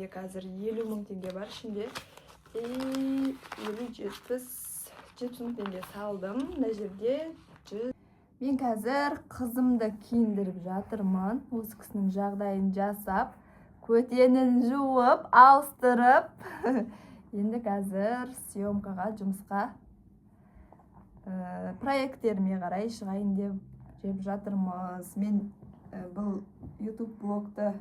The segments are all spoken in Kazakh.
менде қазір 50 мың теңге бар ішінде. 70 мың теңге салдым. Мына жерде 100. Мен қазір қызымды киіндіріп жатырмын. Осы кісінің жағдайын жасап, көтенін жуып, ауыстырып. Енді қазір съемкаға, жұмысқа проекттеріме қарай шығайын деп жатырмыз. Мен бұл YouTube блогты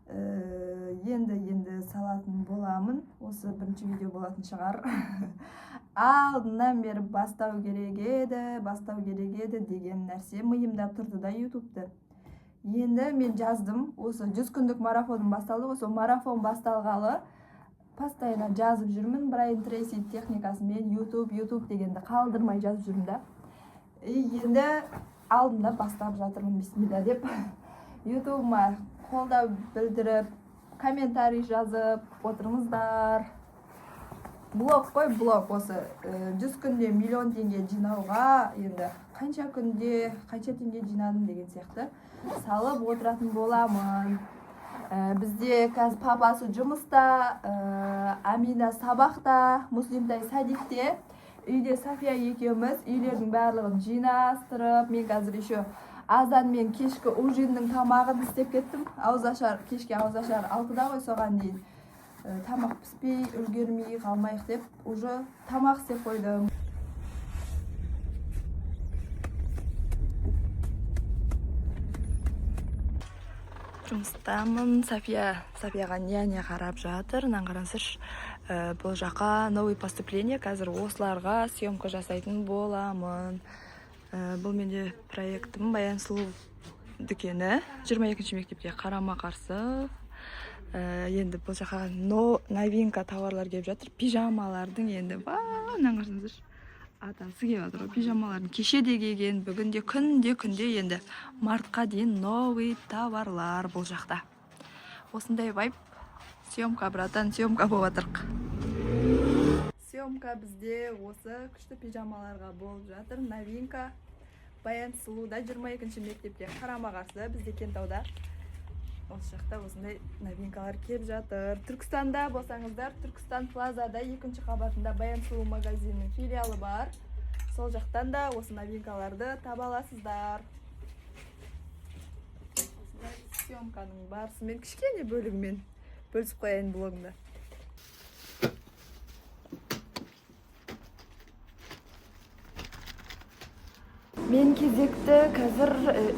енді салатын боламын. Осы бірінші видео болатын шығар. Алдынан бері бастау керек еді деген нәрсе миымда тұрды да YouTube'ды. Енді мен жаздым. Осы 100 күндік марафоным басталды. Осы марафон басталғалы постоянно жазып жүрмін. Брайан Трейси техникасымен YouTube дегенді қалдырмай жазып жүрмін да. Енді алдында бастап жатырмын, бисмилля деп. YouTube'ма қолдау білдіріп, комментарий жазып отырыңыздар. Блог қой, блог осы 100 күнде миллион теңге жинауға, енді қанша күнде қанша теңге жинадым деген сияқты салып отыратын боламын. Бізде қазір папасы жұмыста, Амина сабақта, Муслимтай садикте, үйде София екеуміз үйлердің барлығын жинастырып, мен қазір еще азан мен кешкі ужиннің тамағын істеп кеттім. Кешке ауызашар 6-да ғой, соған дейін тамақ піспей, үлгермей қалмайық деп, уже тамақ істеп қойдым. Жұмыстамын. Софияға не қарап жатыр. Қараңыздаршы, бұл жаққа новый поступление. Қазір осыларға съемка жасайтын боламын. Бұл менде проектім Баян Сұлу дүкені. 22-ші мектепке қарама қарсы. Енді бұл жаққа новинка товарлар келіп жатыр. Пижамалардың енді қараңыздаршы, атасы келіп жатыр. Пижамалардың кешеде келген, бүгінде күнде енді мартқа дейін новый товарлар бұл жақта. Осындай вайп. Съемка, братан, съемка болып жатырық. Съемка бізде осы күшті пижамаларға болып жатыр. Новинка. Баян Сұлуда 22-ші мектепке қарама қарсы, бізде Кентауда. Осы жақта осындай новинкалар келіп жатыр. Түркістанда болсаңыздар, Түркістан плазада 2-ші қабатында Баян Сұлу магазинінің филиалы бар. Сол жақтан да осы новинкаларды таба аласыздар. Осындай съемканың барысымен кішкене бөлігімен бөлісіп қояйын блогымда. Мен кезекті қазір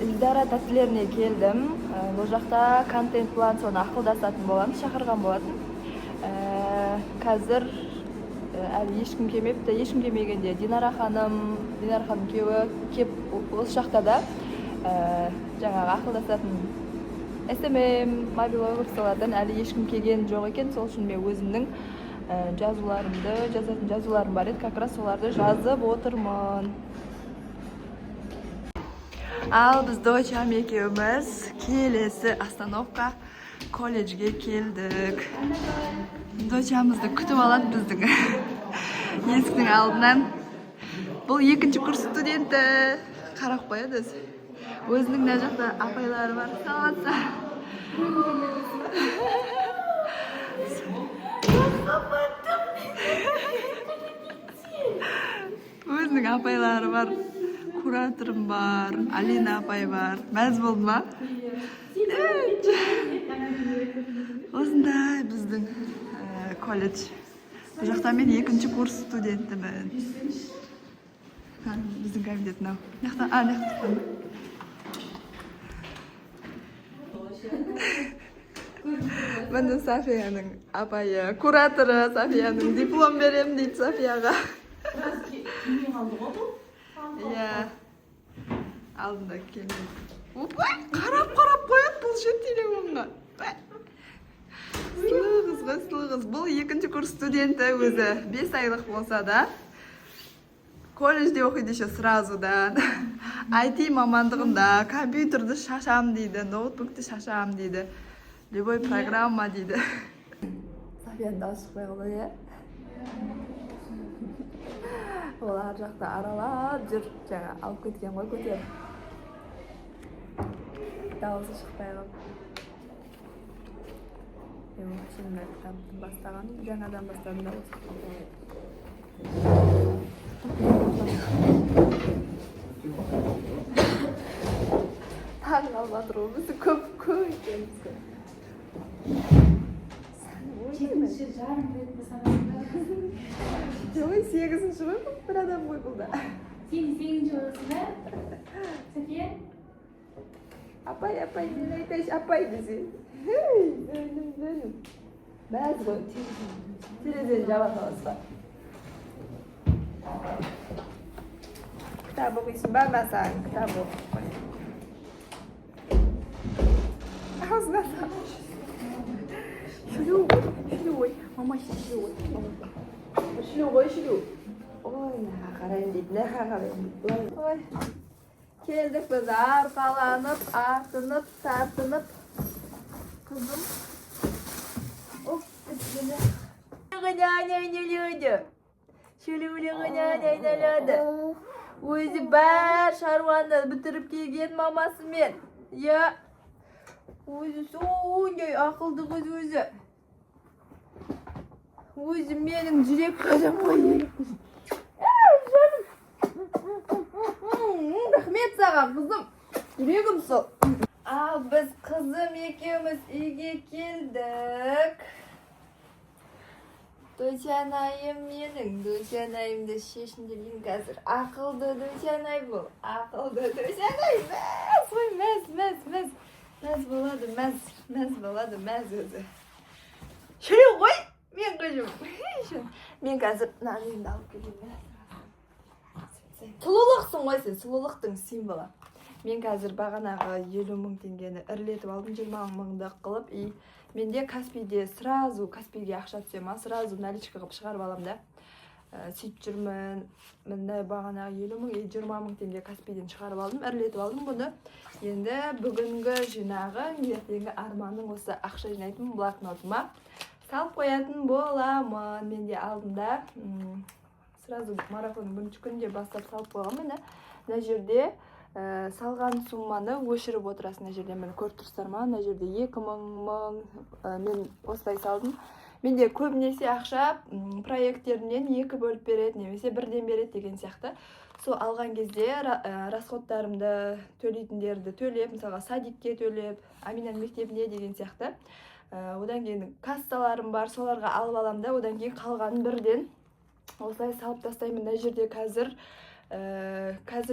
Ildara тәттілеріне келдім. Бұл жақта контент план соны ақылдасатын боламын, шақырған болатын. Қазір әлі ешкім келмепті. Ешкім келмегенде Динара ханым күйеуі кеп осы жақта да жаңағы ақылдасатын SMM, мобилографталардан әлі ешкім келген жоқ екен. Сол үшін мен өзімнің жазатын жазуларым бар еді. Как раз соларды жазып отырмын. Ал біз дочам екеуміз келесі остановка колледжге келдік. Дочамызды күтіп алады біздің есіктің алдынан. Бұл 2-ші курс студенті. Қарап қояды өзі. Өзінің мына жақта апайлары бар. Салатса. Өзінің апайлары бар. Кураторым бар, Алина апай бар. Мәз болды ма? Осындай біздің колледж. Бұл жақта мен 2-ші курс студентімін. Біздің кабинет мынау. Наяқта. Міне Софияның апайы, кураторы, Софияның диплом берем дейді Софияға. Алдында келмейді. Опай, қарап қояды бұл ше телефонға. Сылғыз. Бұл 2-ші курс студенті өзі 5 айлық болса да, колледжде оқиды еще сразудан. IT мамандығында компьютерді шашам дейді, ноутбукты шашам дейді, любой программа дейді. Софияны дауыс шықпай қалды, е? Олар жақта аралап жүр, жаңа алып кеткен ғой көтер. Дауысы шықпай қалды. Şimdi kitabını bastağaным, жаңадан бастадым да осы. Таң қалмадыр ғой, бізді көп екенбіз. 7 жарым ретінде санадым. Жоқ, 8-ші ғой, бір адам ғой бұл да. Сен 8-ші боласың ба? София? Апай, мен айтайыншы, апай десе. Өнім. Мәз ғой. Терезені жаба саласыз ба? Кітап оқисың ба, мәсаң? Кітап оқып. Аузына сал. Шүлу ғой. Мама шүлу ғой. Ой, наға қарайын дейді. Ой. Келдік біз арқаланып, артынып, тартынып. Қызым. Оп, үстіне. Шүлі айналады. Өзі бәр шаруаны бітіріп келген мамасымен. Я. Өзі сондай ақылды қыз өзі. Өзі менің жүрек қадам ғой. Рахмет саған, қызым. Жүрегім сол. Ал біз қызым екеуміз үйге келдік. Досянайым менің, Досянайымды шешіндірейін қазір. Ақылды Досянай бұл. Ақылды Досянай. Мәз болады өзі. Шүрі ғой, мен қыжым. Мен қазір нанымды алып келейін. Сұлулықсың ғой сен, сұлулықтың символы. Мен қазір бағанағы 50 мың теңгені ірілетіп алдым, 20 мыңды қылып. Менде Каспийде сразу, Каспийге ақша түсема, сразу наличка қылып шығарып алам да. Сөйтіп жүрмін, мінді бағанағы 50 мың, 20 мың теңге Каспийден шығарып алдым, ірілетіп алдым бұны. Енді бүгінгі жинағы, ертеңгі арманың осы ақша жинайтын блокнотыма салып қоятын боламын. Менде алдында сразу марафонның бірінші күнде бастап салып қойғанмын. Мына жерде салған сумманы өшіріп отырасың. Мына жерде мені көріп тұрсыздар ма? Мына жерде 2000 мен осылай салдым. Менде көбінесе ақша проекттерінен 2 бөліп береді, немесе бірден береді деген сияқты. Сол алған кезде расходтарымды төлейтіндерді төлеп, мысалға садикке төлеп, Аминаның мектебіне деген сияқты. Одан кейін кассаларым бар, соларға алып алам да, одан кейін қалғанын бірден осылай салып тастаймын. Мына жерде қазір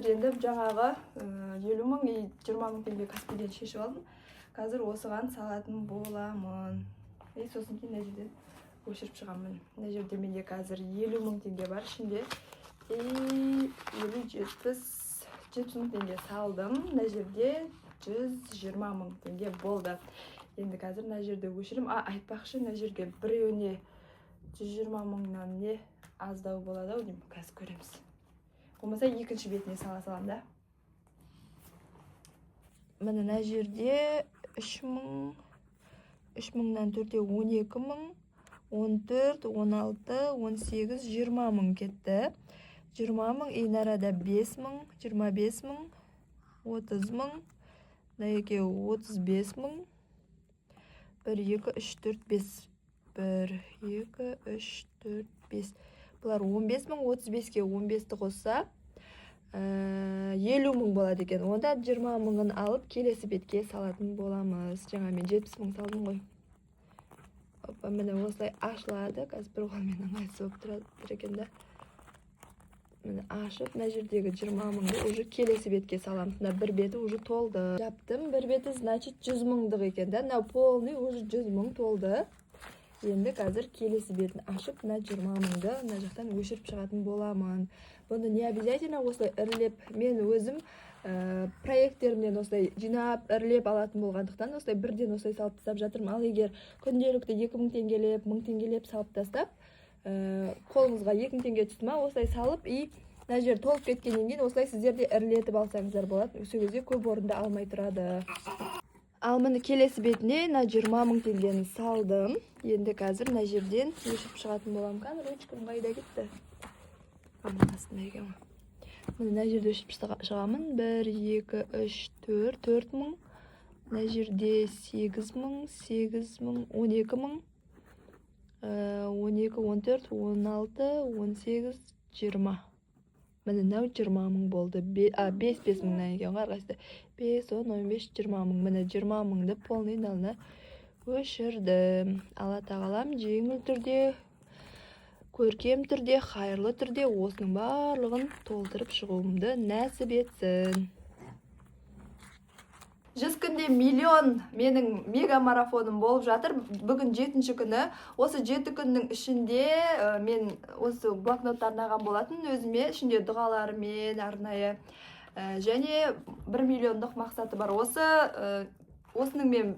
енді жаңағы 50 мың, 20 мың теңге Каспийден шешіп алдым. Қазір осыған салатын боламын. Сосын кейін мына жерден өшіріп шығамын. Мына жерде менде қазір 50 мың теңге бар ішінде. 70 мың теңге салдым. Мына жерде 120 мың теңге болды. Енді қазір мына жерде өшірім. Айтпақшы, мына жерге біреуіне 120 мыңнан не аздау болады ау деймін. Қазір көреміз. Болмаса екінші бетіне сала салам да. Міне мына жерде 3 мың, 3 мыңнан 4-те 12 мың, 14, 16, 18, 20 мың кетті. 20 мың, ең арада 5 мың, 25 мың, 30 мың, мына екеуі 35 мың, 1, 2, 3, 4, 5, 1, 2, 3, 4, 5. Бұлар 15 мың, 35-ке 15-ті қосса 50 мың болады екен. Онда 20 мыңын алып келесі бетке салатын боламыз. Жаңа мен 70 мың салдым ғой. Міне осылай ашылады. Қазір бір қолмен ыңғайсыз болып тұр екен да. Міне ашып, мына жердегі 20 мыңды уже келесі бетке саламыз. Мына бір беті уже толды. Жаптым, бір беті значит 100 мыңдық екен да. Мына полный уже 100 мың толды. Енді қазір келесі бетін ашып, мына 20 мыңды мына жақтан өшіріп шығатын боламын. Бұны не обязательно осылай ірілеп, мен өзім проекттерімнен осылай жинап, ірілеп алатын болғандықтан осылай бірден осылай салып тастап жатырмын. Ал егер күнделікті 2000 теңгелеп, 1000 теңгелеп салып тастап, қолыңызға 2000 теңге түсті ма, осылай салып, мына жер толып кеткеннен кейін осылай сіздерде ірілетіп алсаңыздар болады. Осы кезде көп орынды алмай тұрады. Ал міне келесі бетіне мына 20 мың теңгені салдым. Енді қазір мына жерден өшіріп шығатын боламын. Ручкам қайда кетті? Астында екен ғой. Мына жерде өшіріп шығамын. 1, 2, 3, 4 мың. мына жерде 8.000, 8.000, 12.000, 12, 14, 16, 18, 20. Міне мынау 20.000 болды. 5 мыңнан екен ғой әрқайсысы. 5, 10, 15, 20.000. Міне 20.000-ды полный налына өшірдім. Алла тағалам жеңіл түрде, көркем түрде, қайырлы түрде осының барлығын толтырып шығуымды нәсіп етсін. 100 күнде миллион менің мега марафоным болып жатыр. Бүгін 7-ші күні. Осы 7 күннің ішінде мен осы блокноттарын алған болатын өзіме. Ішінде дұғаларымен арнайы және 1 миллиондық мақсаты бар. Осының мен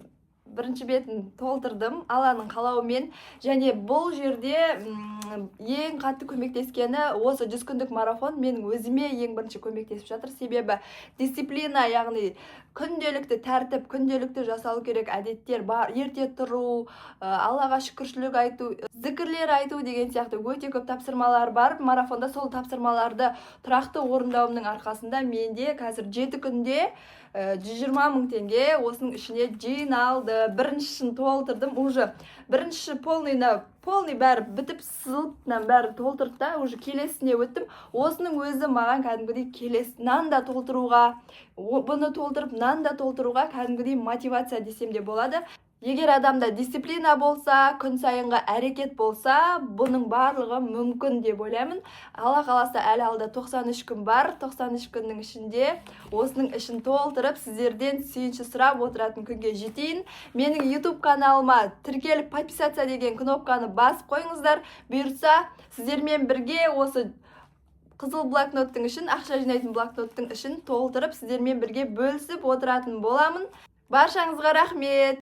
бірінші бетін толтырдым Алланың қалауымен, және бұл жерде ең қатты көмектескені осы 100 күндік марафон менің өзіме ең бірінші көмектесіп жатыр. Себебі дисциплина, яғни күнделікті тәртіп, күнделікті жасалу керек әдеттер бар. Ерте тұру, Аллаға шүкіршілік айту, зікірлер айту деген сияқты өте көп тапсырмалар бар марафонда. Сол тапсырмаларды тұрақты орындауымның арқасында менде қазір 7 күнде 120.000 теңге осының ішіне жиналды. Біріншісін толтырдым, уже бірінші полный бәрі бітіп сызылыптан бәрі толтырды да, уже келесіне өттім. Осының өзі маған кәдімгідей келесінен да толтыруға, бұны толтырып нан да толтыруға кәдімгідей мотивация десем де болады. Егер адамда дисциплина болса, күн сайынғы әрекет болса, бұның барлығы мүмкін деп ойлаймын. Алла қаласа әлі алда 93 күн бар. 93 күннің ішінде осының ішін толтырып, сіздерден сүйінші сұрап отыратын күнге жетейін. Менің YouTube каналыма тіркеліп подписаться деген кнопканы басып қойыңыздар. Бұйыртса, сіздермен бірге осы қызыл блокноттың ішін, ақша жинайтын блокноттың ішін толтырып, сіздермен бірге бөлісіп отыратын боламын. Баршаңызға рахмет.